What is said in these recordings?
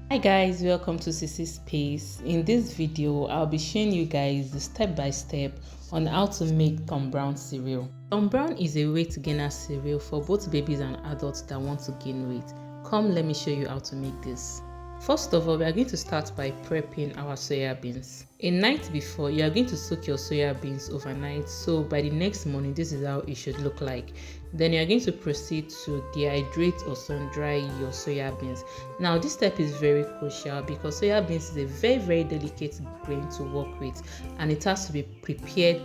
Hi guys, welcome to CC Space. In this video, I'll be showing you guys the step-by-step on how to make Tombrown cereal. Tombrown is a weight gainer cereal for both babies and adults that want to gain weight. Come, let me show you how to make this. First of all, we are going to start by prepping our soya beans. A night before, you are going to soak your soya beans overnight, so by the next morning, this is how it should look like. Then you are going to proceed to dehydrate or sun dry your soya beans. Now this step is very crucial because soya beans is a very delicate grain to work with, and it has to be prepared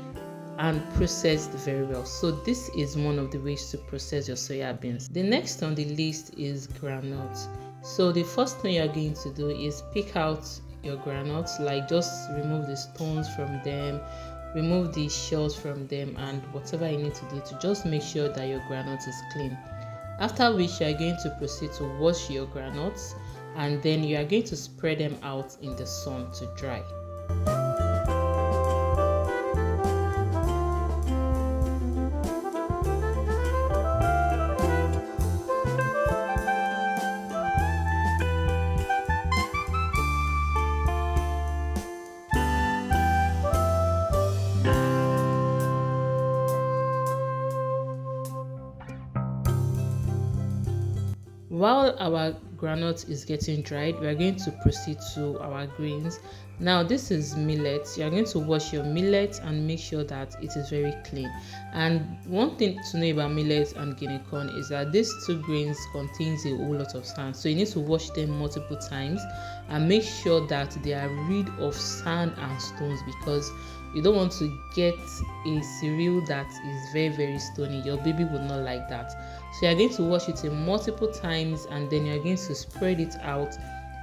and processed very well. So this is one of the ways to process your soya beans. The next on the list is groundnut. So the first thing you're going to do is pick out your groundnuts, like just remove the stones from them, remove the shells from them, and whatever you need to do to just make sure that your groundnut is clean. After which you are going to proceed to wash your groundnuts, and then you are going to spread them out in the sun to dry. While our groundnut is getting dried, we are going to proceed to our grains. Now this is millet. You are going to wash your millet and make sure that it is very clean. And one thing to know about millet and guinea corn is that these two grains contains a whole lot of sand, so you need to wash them multiple times and make sure that they are rid of sand and stones, because you don't want to get a cereal that is very stony. Your baby would not like that. So you're going to wash it in multiple times, and then you're going to spread it out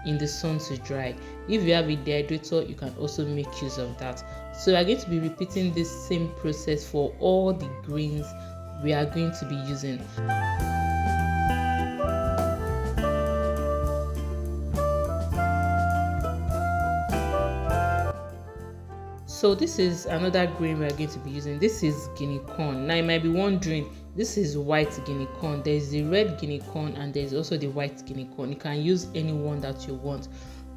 in the sun to dry. If you have a dehydrator, you can also make use of that. So you're going to be repeating this same process for all the grains we are going to be using. So this is another grain we are going to be using. This is guinea corn. Now you might be wondering, this is white guinea corn. There is the red guinea corn and there is also the white guinea corn. You can use any one that you want,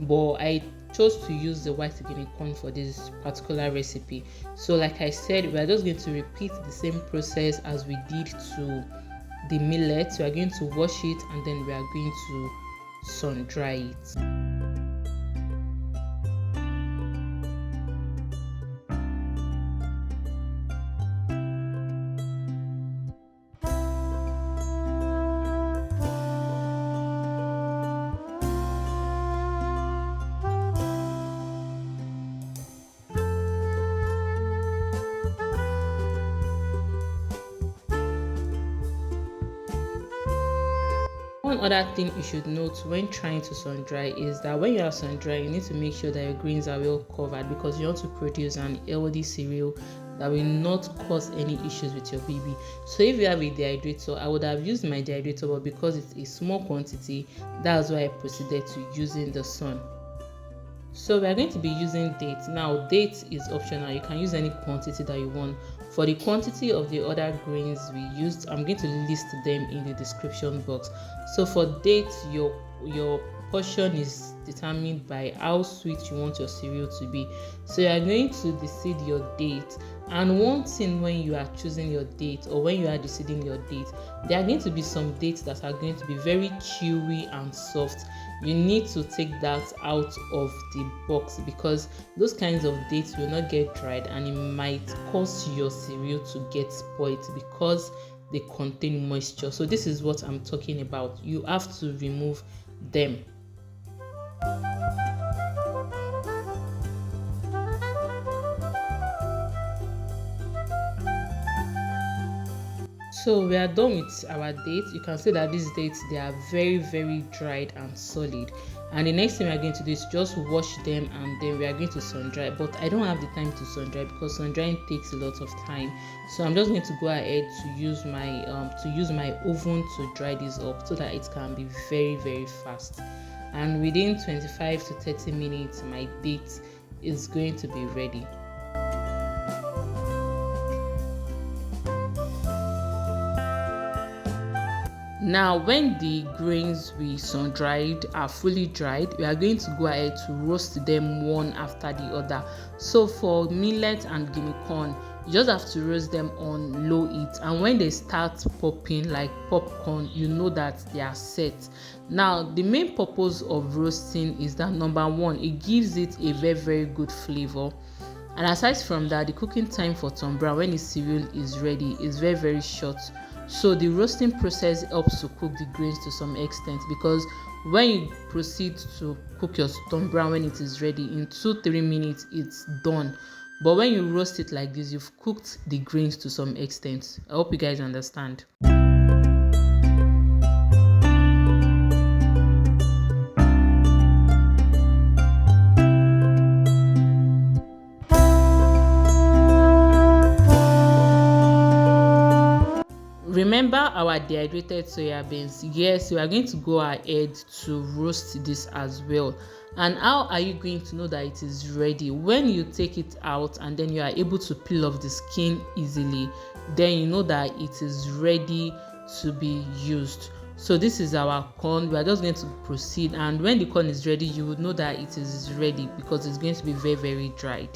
but I chose to use the white guinea corn for this particular recipe. So like I said, we are just going to repeat the same process as we did to the millet. We are going to wash it and then we are going to sun dry it. One other thing you should note when trying to sun dry is that when you are sun dry, you need to make sure that your grains are well covered, because you want to produce an healthy cereal that will not cause any issues with your baby. So if you have a dehydrator, I would have used my dehydrator, but because it's a small quantity, that's why I proceeded to using the sun. So we are going to be using dates. Now dates is optional. You can use any quantity that you want. For the quantity of the other grains we used, I'm going to list them in the description box. So for dates, your portion is determined by how sweet you want your cereal to be. So you are going to decide your date. And one thing when you are choosing your date, or when you are deciding your date, there are going to be some dates that are going to be very chewy and soft. You need to take that out of the box, because those kinds of dates will not get dried and it might cause your cereal to get spoiled because they contain moisture. So this is what I'm talking about. You have to remove them. So we are done with our dates. You can see that these dates, they are very dried and solid. And the next thing we are going to do is just wash them, and then we are going to sun dry. But I don't have the time to sun dry because sun drying takes a lot of time. So I'm just going to go ahead to use my oven to dry this up so that it can be very fast. And within 25 to 30 minutes, my date is going to be ready. Now when the grains we sun dried are fully dried, we are going to go ahead to roast them one after the other. So for millet and guinea corn, you just have to roast them on low heat, and when they start popping like popcorn, you know that they are set. Now the main purpose of roasting is that, number one, it gives it a very good flavor. And aside from that, the cooking time for Tombrown when the cereal is ready is very short. So the roasting process helps to cook the grains to some extent, because when you proceed to cook your Tombrown when it is ready, in 2-3 minutes it's done. But when you roast it like this, you've cooked the grains to some extent. I hope you guys understand. Remember our dehydrated soya beans? Yes, we are going to go ahead to roast this as well. And how are you going to know that it is ready? When you take it out and then you are able to peel off the skin easily, then you know that it is ready to be used. So this is our corn. We are just going to proceed, and when the corn is ready, you would know that it is ready because it's going to be very dried.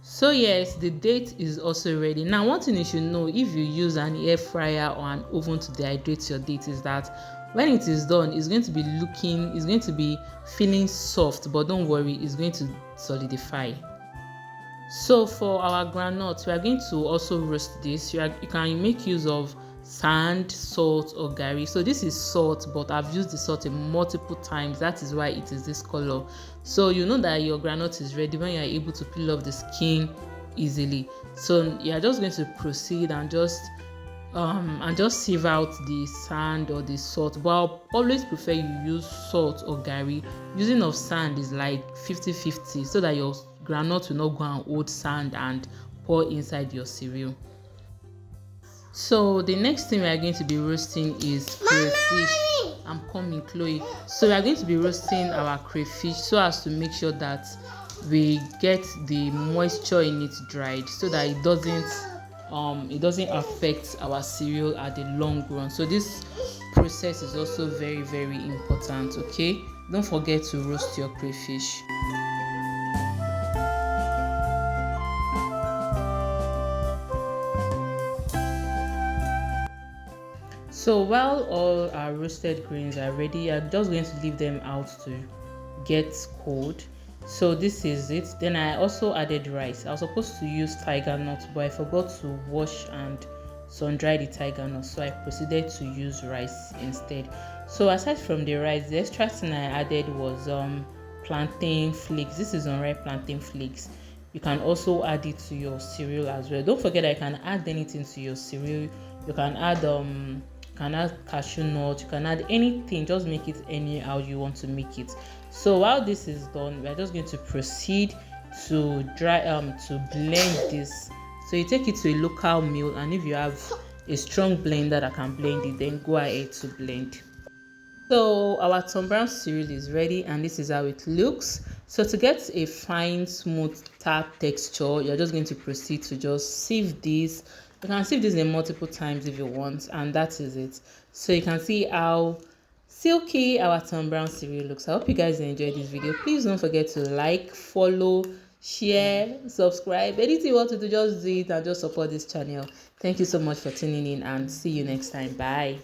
So yes, the date is also ready. Now one thing you should know, if you use an air fryer or an oven to dehydrate your date, is that when it is done, it's going to be feeling soft, but don't worry, it's going to solidify. So for our groundnut, we are going to also roast this. You can make use of sand, salt, or garri. So this is salt, but I've used the salt multiple times. That is why it is this color. So you know that your groundnut is ready when you are able to peel off the skin easily. So you are just going to proceed and just sieve out the sand or the salt. But I'll always prefer you use salt or garri. Using of sand is like 50-50, so that your groundnut will not go and hold sand and pour inside your cereal. So the next thing we are going to be roasting is crayfish. I'm coming, Chloe. So we are going to be roasting our crayfish so as to make sure that we get the moisture in it dried, so that it doesn't affect our cereal at the long run. So this process is also very important. Okay, don't forget to roast your crayfish. So while all our roasted grains are ready, I'm just going to leave them out to get cold. So this is it. Then I also added rice. I was supposed to use tiger nut, but I forgot to wash and sun dry the tiger nut, so I proceeded to use rice instead. So aside from the rice, the extra thing I added was plantain flakes. This is unripe plantain flakes. You can also add it to your cereal as well. Don't forget that you can add anything to your cereal. You can add cashew nut, you can add anything, just make it anyhow you want to make it. So while this is done, we are just going to proceed to blend this. So you take it to a local mill, and if you have a strong blender that can blend it, then go ahead to blend. So our Tombrown cereal is ready, and this is how it looks. So to get a fine smooth tart texture, you're just going to proceed to just sieve this. You can sieve this in multiple times if you want, and that is it. So you can see how silky our Tombrown cereal looks. I hope you guys enjoyed this video. Please don't forget to like, follow, share, subscribe. Anything you want to do, just do it and just support this channel. Thank you so much for tuning in, and see you next time. Bye.